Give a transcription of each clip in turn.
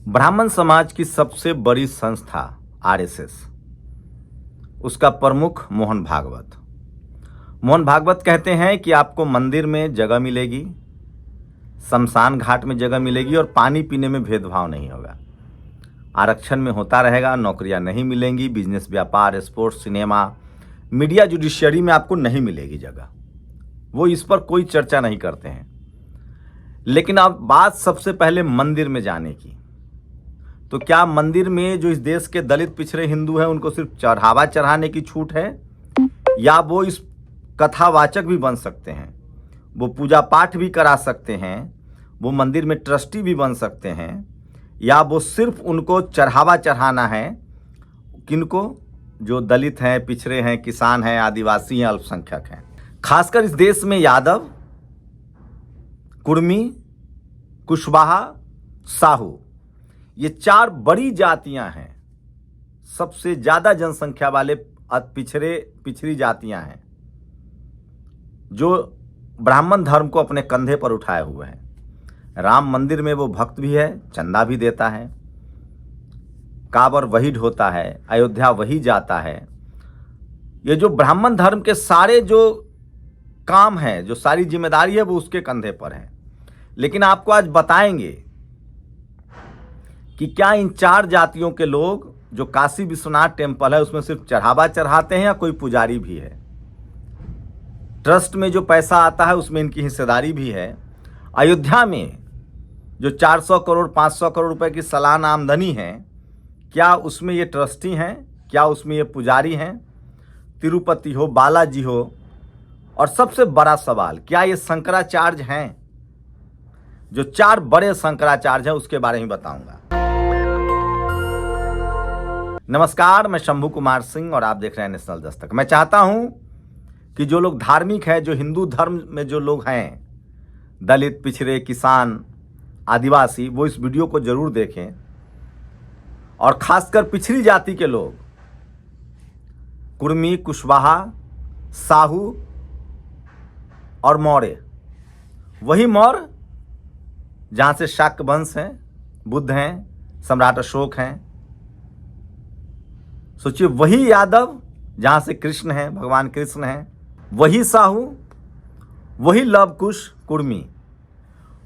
ब्राह्मण समाज की सबसे बड़ी संस्था आरएसएस, उसका प्रमुख मोहन भागवत। मोहन भागवत कहते हैं कि आपको मंदिर में जगह मिलेगी, शमशान घाट में जगह मिलेगी और पानी पीने में भेदभाव नहीं होगा। आरक्षण में होता रहेगा, नौकरियां नहीं मिलेंगी, बिजनेस, व्यापार, स्पोर्ट्स, सिनेमा, मीडिया, जुडिशियरी में आपको नहीं मिलेगी जगह। वो इस पर कोई चर्चा नहीं करते हैं। लेकिन अब बात सबसे पहले मंदिर में जाने की, तो क्या मंदिर में जो इस देश के दलित पिछड़े हिंदू हैं उनको सिर्फ चढ़ावा चढ़ाने की छूट है, या वो इस कथावाचक भी बन सकते हैं, वो पूजा पाठ भी करा सकते हैं, वो मंदिर में ट्रस्टी भी बन सकते हैं, या वो सिर्फ उनको चढ़ावा चढ़ाना है? किनको? जो दलित हैं, पिछड़े हैं, किसान हैं, आदिवासी हैं, अल्पसंख्यक हैं। खासकर इस देश में यादव, कुर्मी, कुशवाहा, साहू, ये चार बड़ी जातियां हैं। सबसे ज्यादा जनसंख्या वाले पिछड़ी जातियां हैं जो ब्राह्मण धर्म को अपने कंधे पर उठाए हुए हैं। राम मंदिर में वो भक्त भी है, चंदा भी देता है, काबर वही ढोता है, अयोध्या वही जाता है। ये जो ब्राह्मण धर्म के सारे जो काम है, जो सारी जिम्मेदारी है, वो उसके कंधे पर है। लेकिन आपको आज बताएंगे कि क्या इन चार जातियों के लोग, जो काशी विश्वनाथ टेम्पल है उसमें सिर्फ चढ़ावा चढ़ाते हैं या कोई पुजारी भी है? ट्रस्ट में जो पैसा आता है उसमें इनकी हिस्सेदारी भी है। अयोध्या में जो 400 करोड़ 500 करोड़ रुपए की सालाना आमदनी है, क्या उसमें ये ट्रस्टी हैं? क्या उसमें ये पुजारी हैं? तिरुपति हो, बालाजी हो, और सबसे बड़ा सवाल, क्या ये शंकराचार्य हैं? जो चार बड़े शंकराचार्य हैं उसके बारे में बताऊंगा। नमस्कार, मैं शंभू कुमार सिंह और आप देख रहे हैं नेशनल दस्तक। मैं चाहता हूं कि जो लोग धार्मिक हैं, जो हिंदू धर्म में जो लोग हैं, दलित, पिछड़े, किसान, आदिवासी, वो इस वीडियो को जरूर देखें। और खासकर पिछड़ी जाति के लोग, कुर्मी, कुशवाहा, साहू और मौर्य, वही मौर्य जहां से शाक्य वंश हैं, बुद्ध हैं, सम्राट अशोक हैं। सोचिए, वही यादव जहां से कृष्ण हैं, भगवान कृष्ण हैं, वही साहू, वही लव कुश, कुर्मी।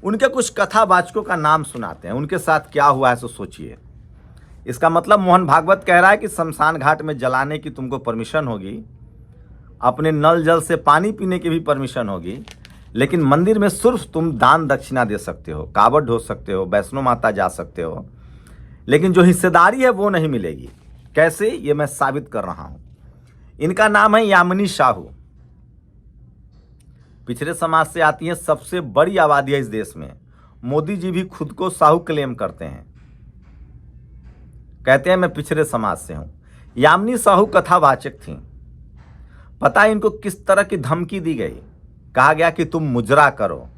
उनके कुछ कथावाचकों का नाम सुनाते हैं, उनके साथ क्या हुआ है सो सोचिए। इसका मतलब मोहन भागवत कह रहा है कि शमशान घाट में जलाने की तुमको परमिशन होगी, अपने नल जल से पानी पीने की भी परमिशन होगी, लेकिन मंदिर में सिर्फ तुम दान दक्षिणा दे सकते हो, कावड़ ढो सकते हो, वैष्णो माता जा सकते हो, लेकिन जो हिस्सेदारी है वो नहीं मिलेगी। कैसे? ये मैं साबित कर रहा हूं। इनका नाम है यामिनी साहू। पिछड़े समाज से आती है, सबसे बड़ी आबादी है इस देश में। मोदी जी भी खुद को साहू क्लेम करते हैं, कहते हैं मैं पिछड़े समाज से हूं। यामिनी साहू कथावाचक थी। पता है इनको किस तरह की धमकी दी गई? कहा गया कि तुम मुजरा करो।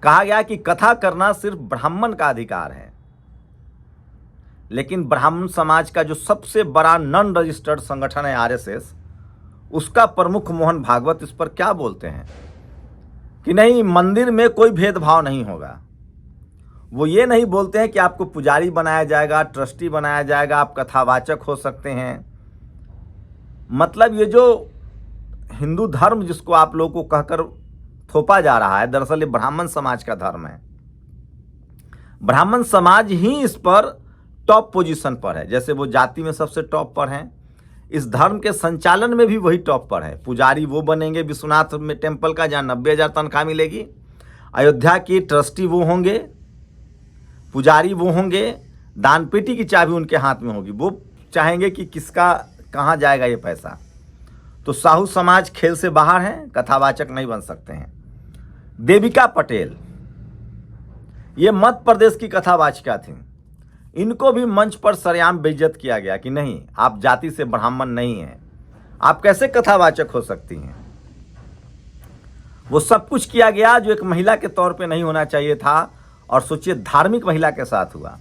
कहा गया कि कथा करना सिर्फ ब्राह्मण का अधिकार है। लेकिन ब्राह्मण समाज का जो सबसे बड़ा नॉन रजिस्टर्ड संगठन है आरएसएस, उसका प्रमुख मोहन भागवत इस पर क्या बोलते हैं कि नहीं, मंदिर में कोई भेदभाव नहीं होगा। वो ये नहीं बोलते हैं कि आपको पुजारी बनाया जाएगा, ट्रस्टी बनाया जाएगा, आप कथावाचक हो सकते हैं। मतलब ये जो हिंदू धर्म जिसको आप लोगों को कहकर थोपा जा रहा है, दरअसल ये ब्राह्मण समाज का धर्म है। ब्राह्मण समाज ही इस पर टॉप पोजीशन पर है। जैसे वो जाति में सबसे टॉप पर हैं, इस धर्म के संचालन में भी वही टॉप पर है। पुजारी वो बनेंगे विश्वनाथ में टेम्पल का, जहाँ 90,000 तनख्वाह मिलेगी। अयोध्या की ट्रस्टी वो होंगे, पुजारी वो होंगे, दान पेटी की चाबी उनके हाथ में होगी। वो चाहेंगे कि किसका कहाँ जाएगा ये पैसा। तो साहू समाज खेल से बाहर है, कथावाचक नहीं बन सकते हैं। देविका पटेल, ये मध्य प्रदेश की कथावाचिका थी। इनको भी मंच पर सरेआम बेइज्जत किया गया कि नहीं, आप जाति से ब्राह्मण नहीं हैं, आप कैसे कथावाचक हो सकती हैं। वो सब कुछ किया गया जो एक महिला के तौर पे नहीं होना चाहिए था। और सोचिए, धार्मिक महिला के साथ हुआ।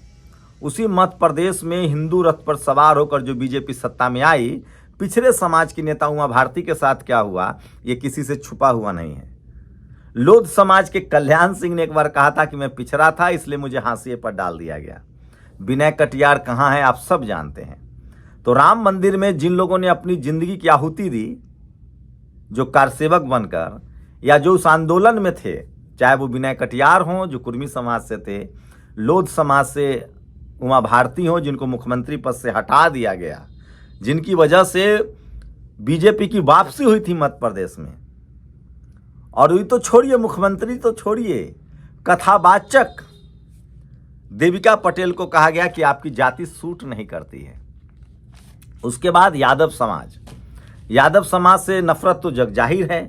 उसी मध्य प्रदेश में हिंदू रथ पर सवार होकर जो बीजेपी सत्ता में आई, पिछड़े समाज की नेता उमा भारती के साथ क्या हुआ, ये किसी से छुपा हुआ नहीं है। लोध समाज के कल्याण सिंह ने एक बार कहा था कि मैं पिछड़ा था इसलिए मुझे हाशिए पर डाल दिया गया। विनय कटियार कहाँ है आप सब जानते हैं। तो राम मंदिर में जिन लोगों ने अपनी जिंदगी की आहुति दी, जो कारसेवक बनकर या जो उस आंदोलन में थे, चाहे वो विनय कटियार हों जो कुर्मी समाज से थे, लोध समाज से उमा भारती हों जिनको मुख्यमंत्री पद से हटा दिया गया, जिनकी वजह से बीजेपी की वापसी हुई थी मध्य प्रदेश में, और ये तो छोड़िए मुख्यमंत्री तो छोड़िए, कथावाचक देविका पटेल को कहा गया कि आपकी जाति सूट नहीं करती है। उसके बाद यादव समाज से नफरत तो जग जाहिर है,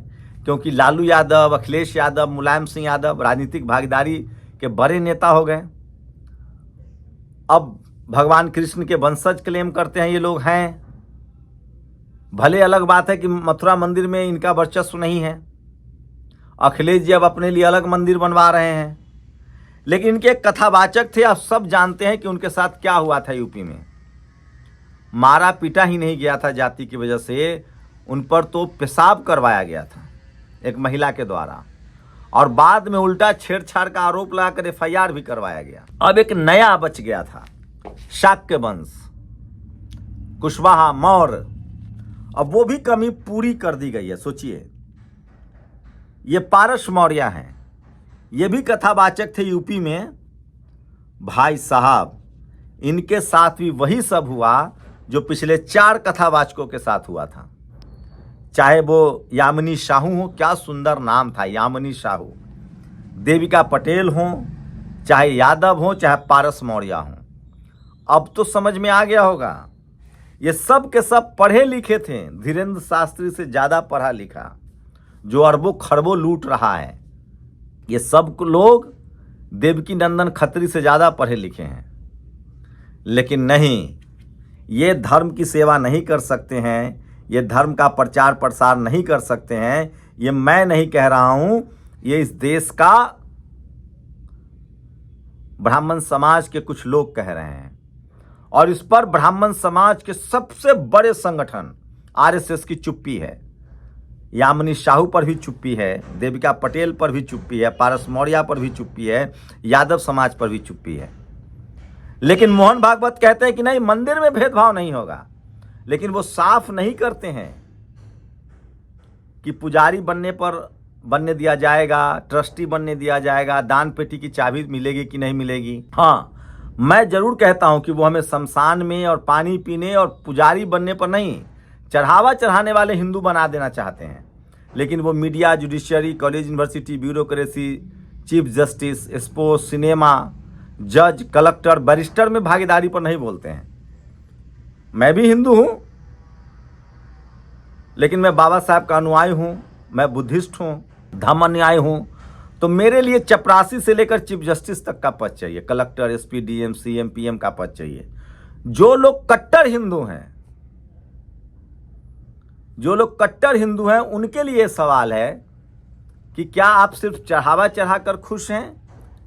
क्योंकि लालू यादव, अखिलेश यादव, मुलायम सिंह यादव राजनीतिक भागीदारी के बड़े नेता हो गए। अब भगवान कृष्ण के वंशज क्लेम करते हैं ये लोग हैं। भले अलग बात है कि मथुरा मंदिर में इनका वर्चस्व नहीं है, अखिलेश जी अब अपने लिए अलग मंदिर बनवा रहे हैं, लेकिन इनके कथावाचक थे। आप सब जानते हैं कि उनके साथ क्या हुआ था यूपी में। मारा पीटा ही नहीं गया था जाति की वजह से, उन पर तो पेशाब करवाया गया था एक महिला के द्वारा, और बाद में उल्टा छेड़छाड़ का आरोप लगाकर FIR भी करवाया गया। अब एक नया बच गया था, शाक्य वंश, कुशवाहा, मौर्य, अब वो भी कमी पूरी कर दी गई है। सोचिए, ये पारस मौर्य हैं, ये भी कथावाचक थे यूपी में। भाई साहब, इनके साथ भी वही सब हुआ जो पिछले 4 कथावाचकों के साथ हुआ था। चाहे वो यामिनी साहू हो, क्या सुंदर नाम था, यामिनी साहू, देविका पटेल हो, चाहे यादव हो, चाहे पारस मौर्य हो। अब तो समझ में आ गया होगा, ये सब के सब पढ़े लिखे थे। धीरेन्द्र शास्त्री से ज़्यादा पढ़ा लिखा, जो अरबों खरबों लूट रहा है, ये सब लोग देवकी नंदन खत्री से ज़्यादा पढ़े लिखे हैं। लेकिन नहीं, ये धर्म की सेवा नहीं कर सकते हैं, ये धर्म का प्रचार प्रसार नहीं कर सकते हैं। ये मैं नहीं कह रहा हूं, ये इस देश का ब्राह्मण समाज के कुछ लोग कह रहे हैं, और इस पर ब्राह्मण समाज के सबसे बड़े संगठन RSS की चुप्पी है। यामिनी साहू पर भी चुप्पी है, देविका पटेल पर भी चुप्पी है, पारस मौर्य पर भी चुप्पी है, यादव समाज पर भी चुप्पी है। लेकिन मोहन भागवत कहते हैं कि नहीं, मंदिर में भेदभाव नहीं होगा। लेकिन वो साफ नहीं करते हैं कि पुजारी बनने दिया जाएगा, ट्रस्टी बनने दिया जाएगा, दान पेटी की चाबी मिलेगी कि नहीं मिलेगी। हाँ, मैं जरूर कहता हूं कि वो हमें शमशान में और पानी पीने और पुजारी बनने पर नहीं, चढ़ावा चढ़ाने वाले हिंदू बना देना चाहते हैं। लेकिन वो media, judiciary, college, university, bureaucracy, chief justice, sports, cinema, जज, कलेक्टर, बैरिस्टर में भागीदारी पर नहीं बोलते हैं। मैं भी हिंदू हूं, लेकिन मैं बाबा साहब का अनुयायी हूं, मैं बुद्धिस्ट हूं, धम्म अनुयायी हूं। तो मेरे लिए चपरासी से लेकर चीफ जस्टिस तक का पद चाहिए, collector, SP, DM, CM, PM का पद चाहिए। जो लोग कट्टर हिंदू हैं, उनके लिए सवाल है कि क्या आप सिर्फ चढ़ावा चढ़ाकर खुश हैं,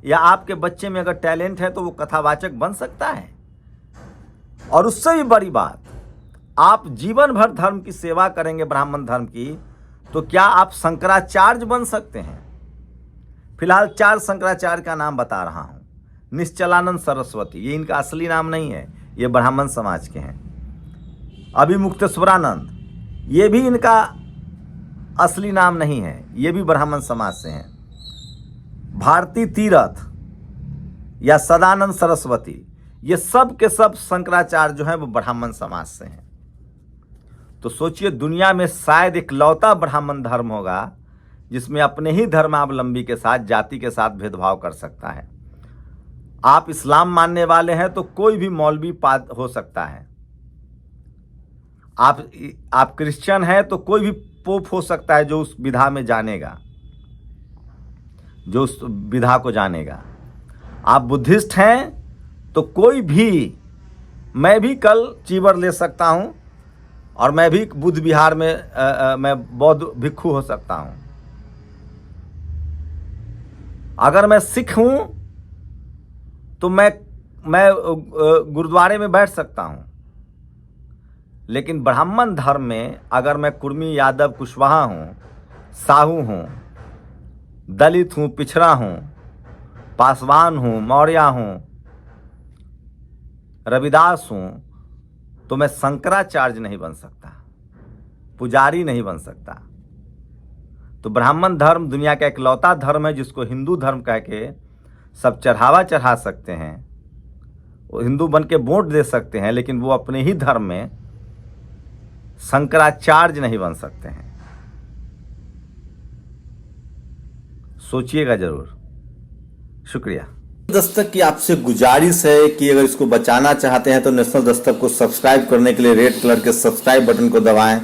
या आपके बच्चे में अगर टैलेंट है तो वो कथावाचक बन सकता है। और उससे भी बड़ी बात, आप जीवन भर धर्म की सेवा करेंगे, ब्राह्मण धर्म की, तो क्या आप शंकराचार्य बन सकते हैं। फिलहाल 4 शंकराचार्य का नाम बता रहा हूं। निश्चलानंद सरस्वती, ये इनका असली नाम नहीं है, ये ब्राह्मण समाज के हैं। अभिमुक्तेश्वरानंद, ये भी इनका असली नाम नहीं है, ये भी ब्राह्मण समाज से हैं। भारती तीरथ या सदानंद सरस्वती, ये सब के सब शंकराचार्य जो हैं वो ब्राह्मण समाज से हैं। तो सोचिए, दुनिया में शायद इकलौता ब्राह्मण धर्म होगा जिसमें अपने ही धर्मावलंबी के साथ, जाति के साथ भेदभाव कर सकता है। आप इस्लाम मानने वाले हैं तो कोई भी मौलवी हो सकता है। आप क्रिश्चियन हैं तो कोई भी पोप हो सकता है जो उस विधा में जानेगा, जो उस विधा को जानेगा। आप बुद्धिस्ट हैं तो कोई भी, मैं भी कल चीवर ले सकता हूं और मैं भी बुद्ध विहार में मैं बौद्ध भिक्षु हो सकता हूं। अगर मैं सिख हूं तो मैं गुरुद्वारे में बैठ सकता हूं। लेकिन ब्राह्मण धर्म में अगर मैं कुर्मी, यादव, कुशवाहा हूं, साहू हूं, दलित हूं, पिछड़ा हूं, पासवान हूं, मौर्य हूं, रविदास हूं, तो मैं शंकराचार्य नहीं बन सकता, पुजारी नहीं बन सकता। तो ब्राह्मण धर्म दुनिया का इकलौता धर्म है जिसको हिंदू धर्म कह के सब चढ़ावा चढ़ा सकते हैं, वो हिंदू बन के वोट दे सकते हैं, लेकिन वो अपने ही धर्म में शंकराचार्य नहीं बन सकते हैं। सोचिएगा जरूर। शुक्रिया। दस्तक की आपसे गुजारिश है कि अगर इसको बचाना चाहते हैं तो नेशनल दस्तक को सब्सक्राइब करने के लिए रेड कलर के सब्सक्राइब बटन को दबाएं,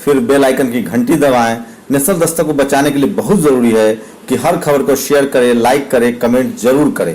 फिर बेल आइकन की घंटी दबाएं। नेशनल दस्तक को बचाने के लिए बहुत जरूरी है कि हर खबर को शेयर करें, लाइक करें, कमेंट जरूर करें।